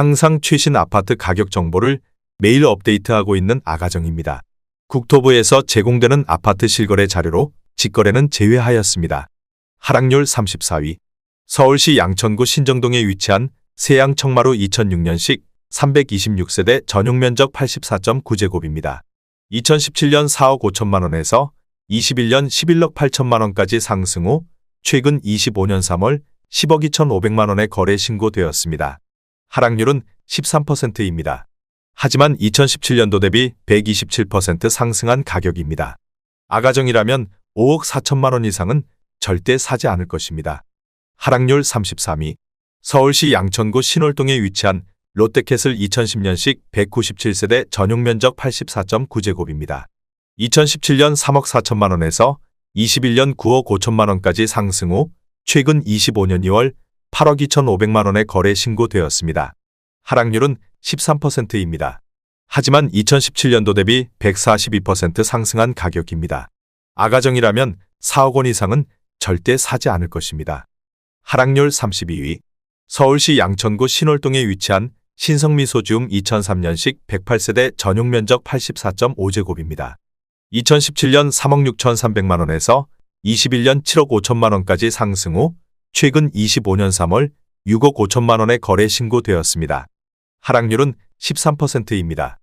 항상 최신 아파트 가격 정보를 매일 업데이트하고 있는 아가정입니다. 국토부에서 제공되는 아파트 실거래 자료로 직거래는 제외하였습니다. 하락률 34위. 서울시 양천구 신정동에 위치한 세양 청마루 2006년식 326세대 전용면적 84.9제곱입니다. 2017년 4억 5천만 원에서 21년 11억 8천만 원까지 상승 후 최근 25년 3월 10억 2,500만 원에 거래 신고되었습니다. 하락률은 13%입니다. 하지만 2017년도 대비 127% 상승한 가격입니다. 아가정이라면 5억 4천만 원 이상은 절대 사지 않을 것입니다. 하락률 33위. 서울시 양천구 신월동에 위치한 롯데캐슬 2010년식 197세대 전용면적 84.9제곱입니다. 2017년 3억 4천만 원에서 21년 9억 5천만 원까지 상승 후 최근 25년 2월 8억 2,500만 원에 거래 신고되었습니다. 하락률은 13%입니다. 하지만 2017년도 대비 142% 상승한 가격입니다. 아가정이라면 4억 원 이상은 절대 사지 않을 것입니다. 하락률 32위. 서울시 양천구 신월동에 위치한 신성미소지움 2003년식 108세대 전용면적 84.5제곱입니다. 2017년 3억 6,300만 원에서 21년 7억 5천만 원까지 상승 후 최근 25년 3월 6억 5천만 원에 거래 신고되었습니다. 하락률은 13%입니다.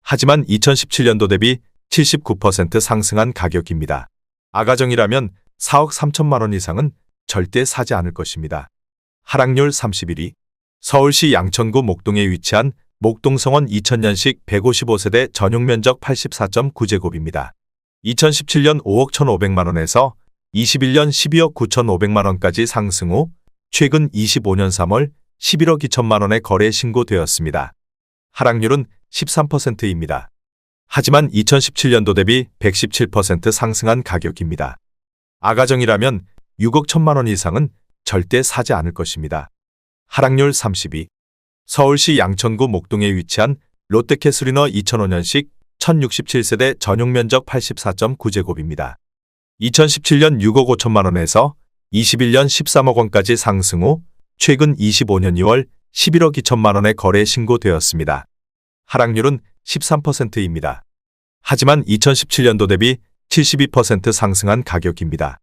하지만 2017년도 대비 79% 상승한 가격입니다. 아가정이라면 4억 3천만 원 이상은 절대 사지 않을 것입니다. 하락률 31위. 서울시 양천구 목동에 위치한 목동성원 2000년식 155세대 전용면적 84.9제곱입니다. 2017년 5억 1,500만 원에서 21년 12억 9,500만 원까지 상승 후 최근 25년 3월 11억 2천만 원에 거래 신고되었습니다. 하락률은 13%입니다. 하지만 2017년도 대비 117% 상승한 가격입니다. 아가정이라면 6억 1천만 원 이상은 절대 사지 않을 것입니다. 하락률 32. 서울시 양천구 목동에 위치한 롯데캐슬리너 2005년식 1067세대 전용면적 84.9제곱입니다. 2017년 6억 5천만 원에서 21년 13억 원까지 상승 후 최근 25년 2월 11억 2천만 원에 거래 신고되었습니다. 하락률은 13%입니다. 하지만 2017년도 대비 72% 상승한 가격입니다.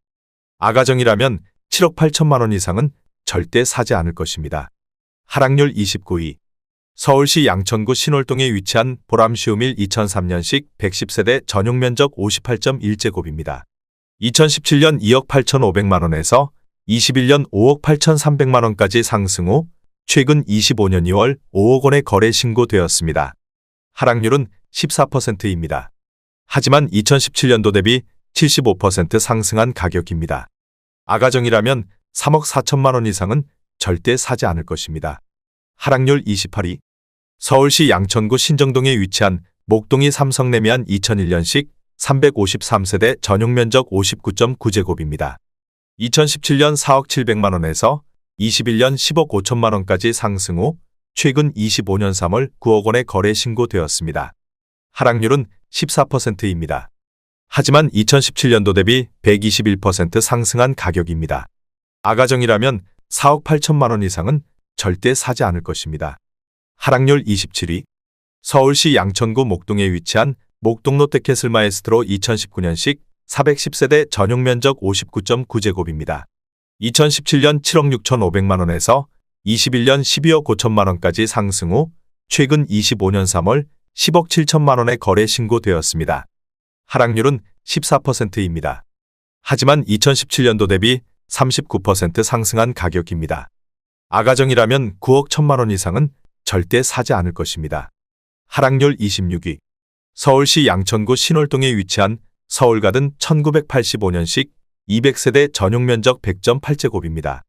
아가정이라면 7억 8천만 원 이상은 절대 사지 않을 것입니다. 하락률 29위. 서울시 양천구 신월동에 위치한 보람시우밀 2003년식 110세대 전용면적 58.1제곱입니다. 2017년 2억 8,500만 원에서 21년 5억 8,300만 원까지 상승 후 최근 25년 2월 5억 원에 거래 신고되었습니다. 하락률은 14%입니다. 하지만 2017년도 대비 75% 상승한 가격입니다. 아가정이라면 3억 4천만 원 이상은 절대 사지 않을 것입니다. 하락률 28위. 서울시 양천구 신정동에 위치한 목동이 삼성레미안 2001년식 353세대 전용면적 59.9제곱입니다. 2017년 4억 700만 원에서 21년 10억 5천만 원까지 상승 후 최근 25년 3월 9억 원에 거래 신고되었습니다. 하락률은 14%입니다. 하지만 2017년도 대비 121% 상승한 가격입니다. 아가정이라면 4억 8천만 원 이상은 절대 사지 않을 것입니다. 하락률 27위. 서울시 양천구 목동에 위치한 목동 롯데캐슬 마에스트로 2019년식 410세대 전용면적 59.9제곱입니다. 2017년 7억 6,500만 원에서 21년 12억 5천만 원까지 상승 후 최근 25년 3월 10억 7천만 원에 거래 신고되었습니다. 하락률은 14%입니다. 하지만 2017년도 대비 39% 상승한 가격입니다. 아가정이라면 9억 1천만 원 이상은 절대 사지 않을 것입니다. 하락률 26위. 서울시 양천구 신월동에 위치한 서울가든 1985년식 200세대 전용면적 100.8제곱입니다.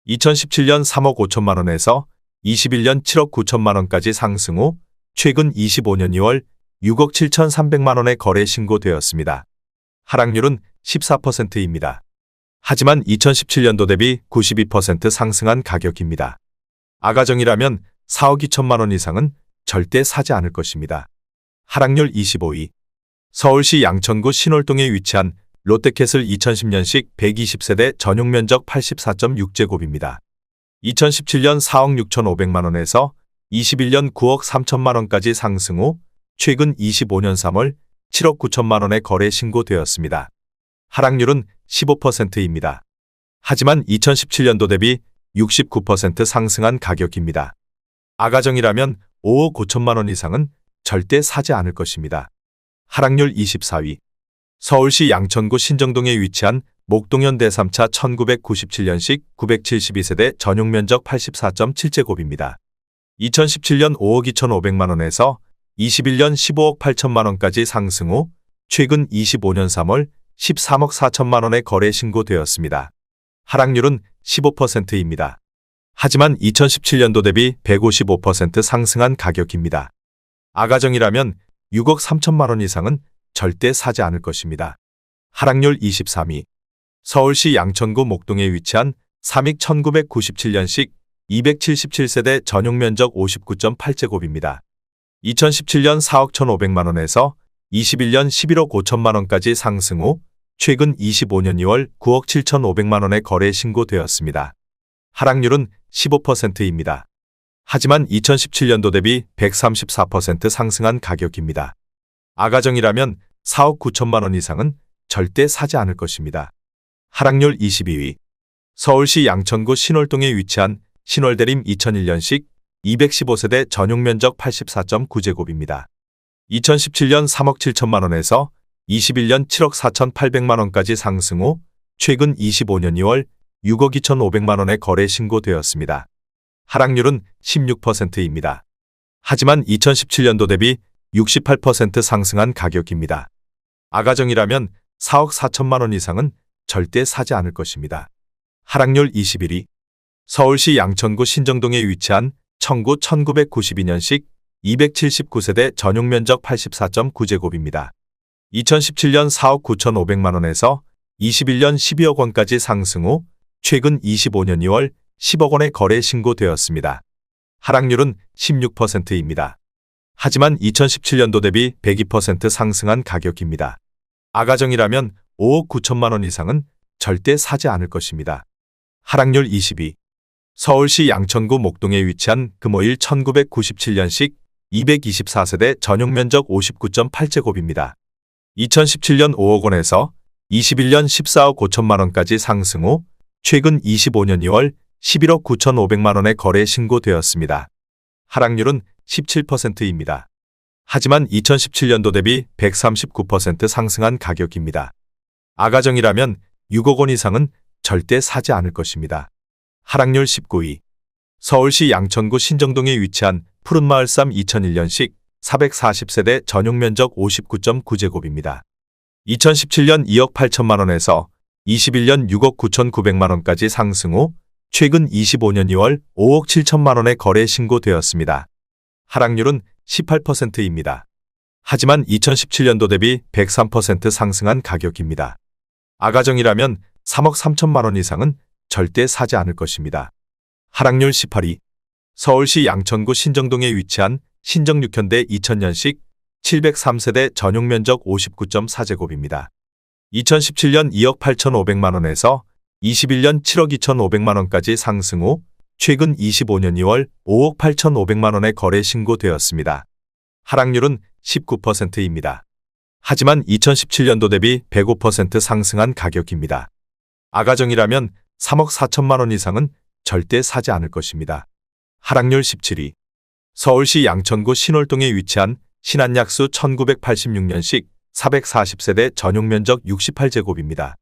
2017년 3억 5천만 원에서 21년 7억 9천만 원까지 상승 후 최근 25년 2월 6억 7,300만 원에 거래 신고되었습니다. 하락률은 14%입니다. 하지만 2017년도 대비 92% 상승한 가격입니다. 아가정이라면 4억 2천만 원 이상은 절대 사지 않을 것입니다. 하락률 25위. 서울시 양천구 신월동에 위치한 롯데캐슬 2010년식 120세대 전용면적 84.6제곱입니다. 2017년 4억 6,500만 원에서 21년 9억 3천만 원까지 상승 후 최근 25년 3월 7억 9천만 원의 거래 신고되었습니다. 하락률은 15%입니다. 하지만 2017년도 대비 69% 상승한 가격입니다. 아가정이라면 5억 5천만 원 이상은 절대 사지 않을 것입니다. 하락률 24위. 서울시 양천구 신정동에 위치한 목동현 대3차 1997년식 972세대 전용 면적 84.7제곱입니다. 2017년 5억 2,500만 원에서 21년 15억 8천만 원까지 상승 후 최근 25년 3월 13억 4천만 원의 거래 신고되었습니다. 하락률은 15%입니다. 하지만 2017년도 대비 155% 상승한 가격입니다. 아가정이라면 6억 3천만 원 이상은 절대 사지 않을 것입니다. 하락률 23위. 서울시 양천구 목동에 위치한 삼익 1997년식 277세대 전용 면적 59.8제곱입니다. 2017년 4억 1,500만 원에서 21년 11억 5천만 원까지 상승 후 최근 25년 2월 9억 7,500만 원의 거래 신고되었습니다. 하락률은 15%입니다. 하지만 2017년도 대비 134% 상승한 가격입니다. 아가정이라면 4억 9천만 원 이상은 절대 사지 않을 것입니다. 하락률 22위. 서울시 양천구 신월동에 위치한 신월대림 2001년식 215세대 전용 면적 84.9제곱입니다. 2017년 3억 7천만 원에서 21년 7억 4,800만 원까지 상승 후 최근 25년 2월 6억 2,500만 원의 거래 신고되었습니다. 하락률은 16%입니다. 하지만 2017년도 대비 68% 상승한 가격입니다. 아가정이라면 4억 4천만 원 이상은 절대 사지 않을 것입니다. 하락률 21위. 서울시 양천구 신정동에 위치한 청구 1992년식 279세대 전용 면적 84.9제곱입니다. 2017년 4억 9,500만 원에서 21년 12억 원까지 상승 후 최근 25년 2월 10억 원의 거래 신고되었습니다. 하락률은 16%입니다. 하지만 2017년도 대비 102% 상승한 가격입니다. 아가정이라면 5억 9천만 원 이상은 절대 사지 않을 것입니다. 하락률 22. 서울시 양천구 목동에 위치한 금호일 1997년식 224세대 전용 면적 59.8제곱입니다. 2017년 5억 원에서 21년 14억 5천만 원까지 상승 후 최근 25년 2월 11억 9,500만 원의 거래 신고되었습니다. 하락률은 17%입니다. 하지만 2017년도 대비 139% 상승한 가격입니다. 아가정이라면 6억 원 이상은 절대 사지 않을 것입니다. 하락률 19위. 서울시 양천구 신정동에 위치한 푸른마을삼 2001년식 440세대 전용 면적 59.9제곱입니다. 2017년 2억 8천만 원에서 21년 6억 9,900만 원까지 상승 후 최근 25년 2월 5억 7천만 원의 거래 신고되었습니다. 하락률은 18%입니다. 하지만 2017년도 대비 103% 상승한 가격입니다. 아가정이라면 3억 3천만 원 이상은 절대 사지 않을 것입니다. 하락률 18위. 서울시 양천구 신정동에 위치한 신정 6현대 2000년식 703세대 전용 면적 59.4제곱입니다. 2017년 2억 8,500만 원에서 21년 7억 2,500만 원까지 상승 후 최근 25년 2월 5억 8,500만 원의 거래 신고되었습니다. 하락률은 19%입니다. 하지만 2017년도 대비 105% 상승한 가격입니다. 아가정이라면 3억 4천만 원 이상은 절대 사지 않을 것입니다. 하락률 17위. 서울시 양천구 신월동에 위치한 신한약수 1986년식 440세대 전용 면적 68제곱입니다.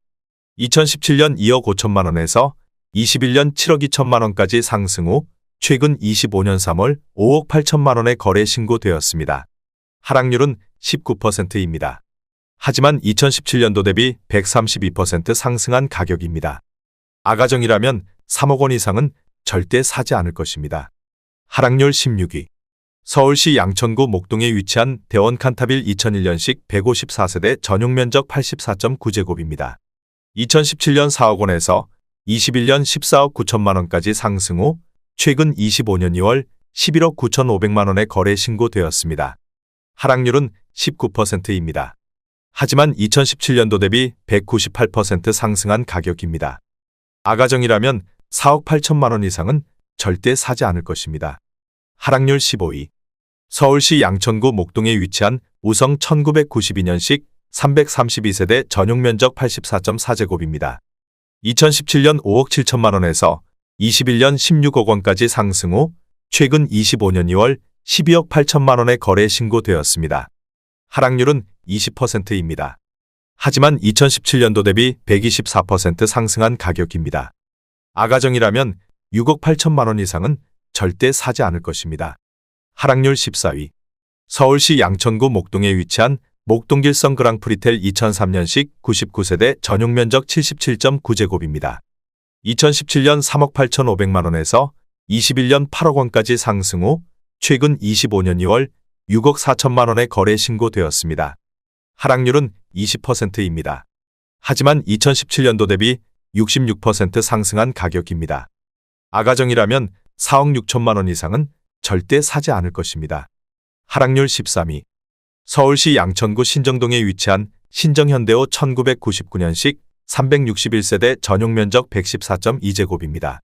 2017년 2억 5천만 원에서 21년 7억 2천만 원까지 상승 후 최근 25년 3월 5억 8천만 원의 거래 신고되었습니다. 하락률은 19%입니다. 하지만 2017년도 대비 132% 상승한 가격입니다. 아가정이라면 3억 원 이상은 절대 사지 않을 것입니다. 하락률 16위. 서울시 양천구 목동에 위치한 대원 칸타빌 2001년식 154세대 전용 면적 84.9제곱입니다. 2017년 4억 원에서 21년 14억 9천만 원까지 상승 후 최근 25년 2월 11억 9,500만 원의 거래 신고되었습니다. 하락률은 19%입니다. 하지만 2017년도 대비 198% 상승한 가격입니다. 아가정이라면 4억 8천만 원 이상은 절대 사지 않을 것입니다. 하락률 15위. 서울시 양천구 목동에 위치한 우성 1992년식 332세대 전용면적 84.4제곱입니다. 2017년 5억 7천만 원에서 21년 16억 원까지 상승 후 최근 25년 2월 12억 8천만 원에 거래 신고되었습니다. 하락률은 20%입니다. 하지만 2017년도 대비 124% 상승한 가격입니다. 아가정이라면 6억 8천만 원 이상은 절대 사지 않을 것입니다. 하락률 14위. 서울시 양천구 목동에 위치한 목동길성 그랑프리텔 2003년식 99세대 전용면적 77.9제곱입니다. 2017년 3억 8,500만 원에서 21년 8억 원까지 상승 후 최근 25년 2월 6억 4천만 원에 거래 신고되었습니다. 하락률은 20%입니다. 하지만 2017년도 대비 66% 상승한 가격입니다. 아가정이라면 4억 6천만 원 이상은 절대 사지 않을 것입니다. 하락률 13위. 서울시 양천구 신정동에 위치한 신정현대호 1999년식 361세대 전용면적 114.2제곱입니다.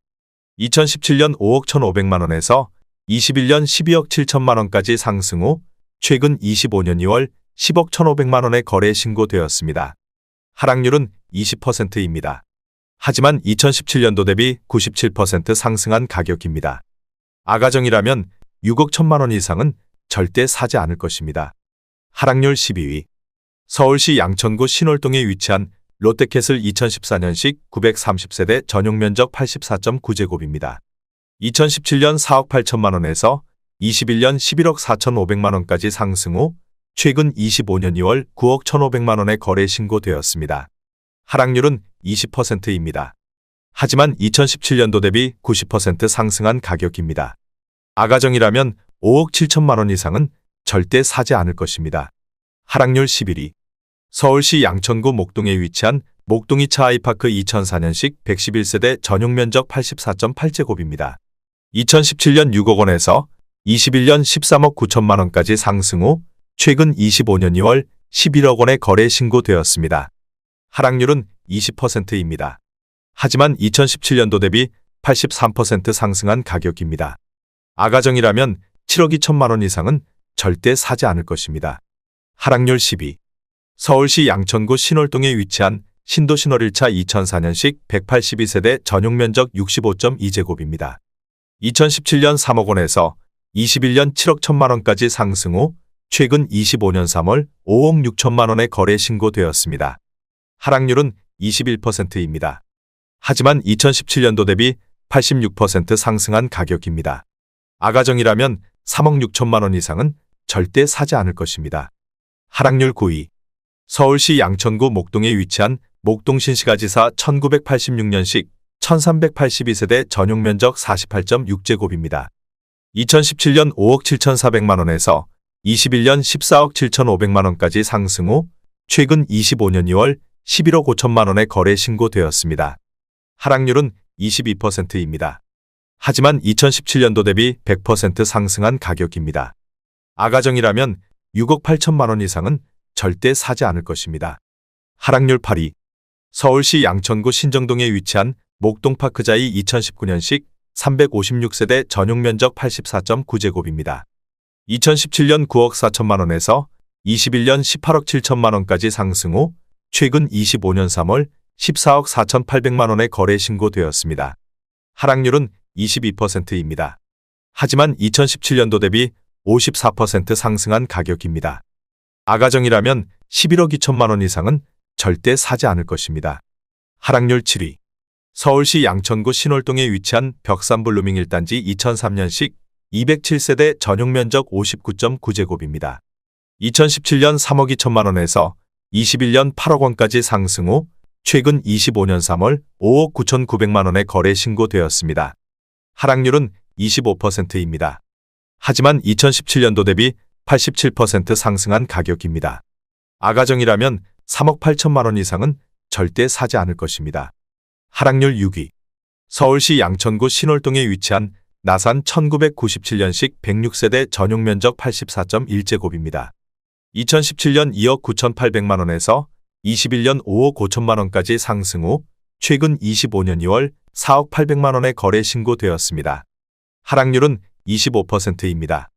2017년 5억 1,500만 원에서 21년 12억 7천만 원까지 상승 후 최근 25년 2월 10억 1,500만 원에 거래 신고되었습니다. 하락률은 20%입니다. 하지만 2017년도 대비 97% 상승한 가격입니다. 아가정이라면 6억 1천만 원 이상은 절대 사지 않을 것입니다. 하락률 12위. 서울시 양천구 신월동에 위치한 롯데캐슬 2014년식 930세대 전용면적 84.9제곱입니다. 2017년 4억 8천만 원에서 21년 11억 4,500만 원까지 상승 후 최근 25년 2월 9억 1,500만 원에 거래 신고되었습니다. 하락률은 20%입니다. 하지만 2017년도 대비 90% 상승한 가격입니다. 아가정이라면 5억 7천만 원 이상은 절대 사지 않을 것입니다. 하락률 11위. 서울시 양천구 목동에 위치한 목동 2차 아이파크 2004년식 111세대 전용면적 84.8제곱입니다. 2017년 6억 원에서 21년 13억 9천만 원까지 상승 후 최근 25년 2월 11억 원에 거래 신고되었습니다. 하락률은 20%입니다. 하지만 2017년도 대비 83% 상승한 가격입니다. 아가정이라면 7억 2천만 원 이상은 절대 사지 않을 것입니다. 하락률 10위. 서울시 양천구 신월동에 위치한 신도신월 1차 2004년식 182세대 전용면적 65.2제곱입니다. 2017년 3억 원에서 21년 7억 1천만 원까지 상승 후 최근 25년 3월 5억 6천만 원에 거래 신고되었습니다. 하락률은 21%입니다. 하지만 2017년도 대비 86% 상승한 가격입니다. 아가정이라면 3억 6천만 원 이상은 절대 사지 않을 것입니다. 하락률 9위. 서울시 양천구 목동에 위치한 목동 신시가지사 1986년식 1382세대 전용면적 48.6제곱입니다. 2017년 5억 7,400만 원에서 21년 14억 7,500만 원까지 상승 후 최근 25년 2월 11억 5천만 원에 거래 신고되었습니다. 하락률은 22%입니다. 하지만 2017년도 대비 100% 상승한 가격입니다. 아가정이라면 6억 8천만 원 이상은 절대 사지 않을 것입니다. 하락률 8위. 서울시 양천구 신정동에 위치한 목동파크자이 2019년식 356세대 전용면적 84.9제곱입니다. 2017년 9억 4천만 원에서 21년 18억 7천만 원까지 상승 후 최근 25년 3월 14억 4,800만 원에 거래 신고되었습니다. 하락률은 22%입니다. 하지만 2017년도 대비 54% 상승한 가격입니다. 아가정이라면 11억 2천만 원 이상은 절대 사지 않을 것입니다. 하락률 7위. 서울시 양천구 신월동에 위치한 벽산블루밍 1단지 2003년식 207세대 전용면적 59.9제곱입니다. 2017년 3억 2천만 원에서 21년 8억 원까지 상승 후 최근 25년 3월 5억 9,900만 원에 거래 신고되었습니다. 하락률은 25%입니다. 하지만 2017년도 대비 87% 상승한 가격입니다. 아가정이라면 3억 8천만 원 이상은 절대 사지 않을 것입니다. 하락률 6위. 서울시 양천구 신월동에 위치한 나산 1997년식 106세대 전용면적 84.1제곱입니다. 2017년 2억 9,800만 원에서 21년 5억 5천만 원까지 상승 후 최근 25년 2월 4억 800만 원에 거래 신고되었습니다. 하락률은 25%입니다.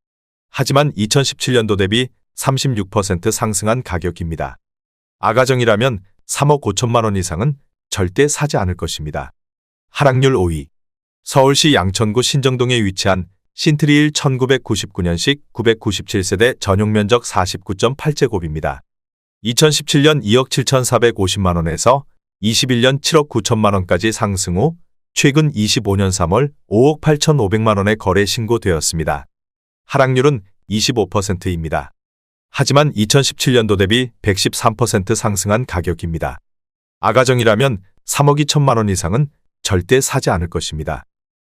하지만 2017년도 대비 36% 상승한 가격입니다. 아가정이라면 3억 5천만 원 이상은 절대 사지 않을 것입니다. 하락률 5위. 서울시 양천구 신정동에 위치한 신트리일 1999년식 997세대 전용면적 49.8제곱입니다. 2017년 2억 7,450만 원에서 21년 7억 9천만 원까지 상승 후 최근 25년 3월 5억 8,500만 원에 거래 신고되었습니다. 하락률은 25%입니다. 하지만 2017년도 대비 113% 상승한 가격입니다. 아가정이라면 3억 2천만 원 이상은 절대 사지 않을 것입니다.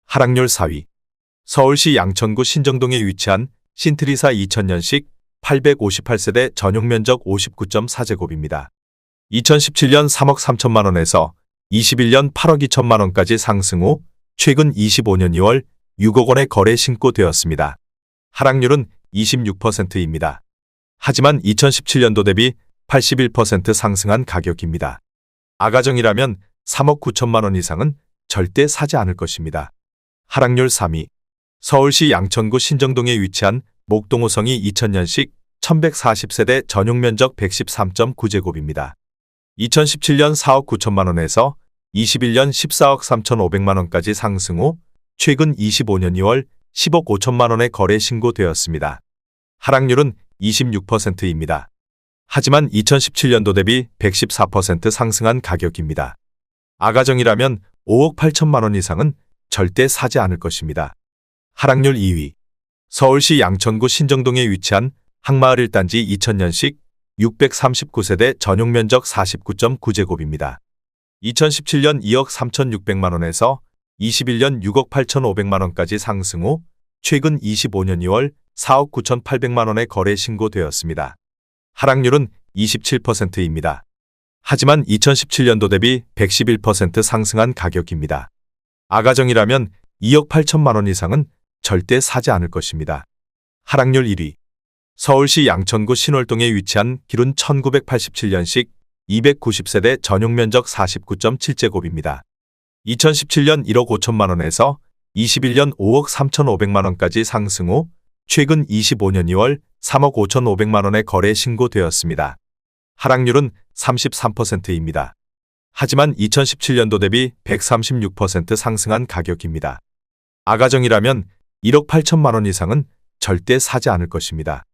하락률 4위. 서울시 양천구 신정동에 위치한 신트리사 2000년식 858세대 전용면적 59.4제곱입니다. 2017년 3억 3천만 원에서 21년 8억 2천만 원까지 상승 후 최근 25년 2월 6억 원에 거래 신고되었습니다. 하락률은 26%입니다. 하지만 2017년도 대비 81% 상승한 가격입니다. 아가정이라면 3억 9천만 원 이상은 절대 사지 않을 것입니다. 하락률 3위. 서울시 양천구 신정동에 위치한 목동호성이 2000년식 1140세대 전용면적 113.9제곱입니다. 2017년 4억 9천만 원에서 21년 14억 3,500만 원까지 상승 후 최근 25년 2월 10억 5천만 원에 거래 신고되었습니다. 하락률은 26%입니다. 하지만 2017년도 대비 114% 상승한 가격입니다. 아가정이라면 5억 8천만 원 이상은 절대 사지 않을 것입니다. 하락률 2위. 서울시 양천구 신정동에 위치한 항마을 1단지 2000년식 639세대 전용면적 49.9제곱입니다. 2017년 2억 3,600만 원에서 21년 6억 8,500만 원까지 상승 후 최근 25년 2월 4억 9,800만 원에 거래 신고되었습니다. 하락률은 27%입니다. 하지만 2017년도 대비 111% 상승한 가격입니다. 아가정이라면 2억 8천만 원 이상은 절대 사지 않을 것입니다. 하락률 1위. 서울시 양천구 신월동에 위치한 기룬 1987년식 290세대 전용면적 49.7제곱입니다. 2017년 1억 5천만 원에서 21년 5억 3,500만 원까지 상승 후 최근 25년 2월 3억 5,500만 원에 거래 신고되었습니다. 하락률은 33%입니다. 하지만 2017년도 대비 136% 상승한 가격입니다. 아가정이라면 1억 8천만 원 이상은 절대 사지 않을 것입니다.